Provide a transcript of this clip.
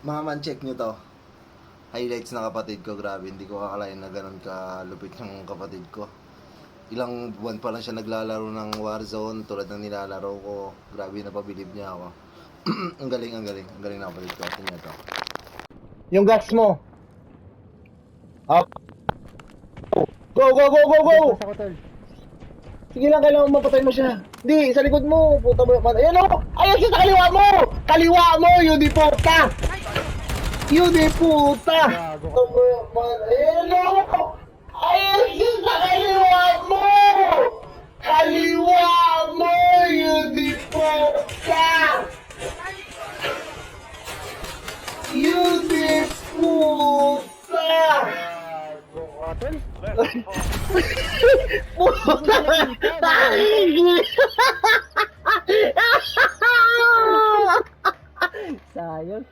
Mga man, check nyo to. Highlights ng kapatid ko, grabe. Hindi ko akalain na ganun kalupit yung kapatid ko. Ilang buwan pa lang siya naglalaro ng Warzone tulad ng nilalaro ko. Grabe, napabilib niya ako. Ang galing, ang galing. Ang galing ng kapatid ko. Tingnan to. Yung guts mo. Up. Go, go, go, go, go! Sige lang, kailangan mapatay mo siya. Hindi, sa likod mo. Puta mo. Ayan o! Ayan siya sa kaliwa mo! Kaliwa mo, Yudi puta! Yudi puta! Ayan o! Ayan siya sa kaliwa mo! Kaliwa mo, Yudi puta! Yudi puta! Puta! Sayang.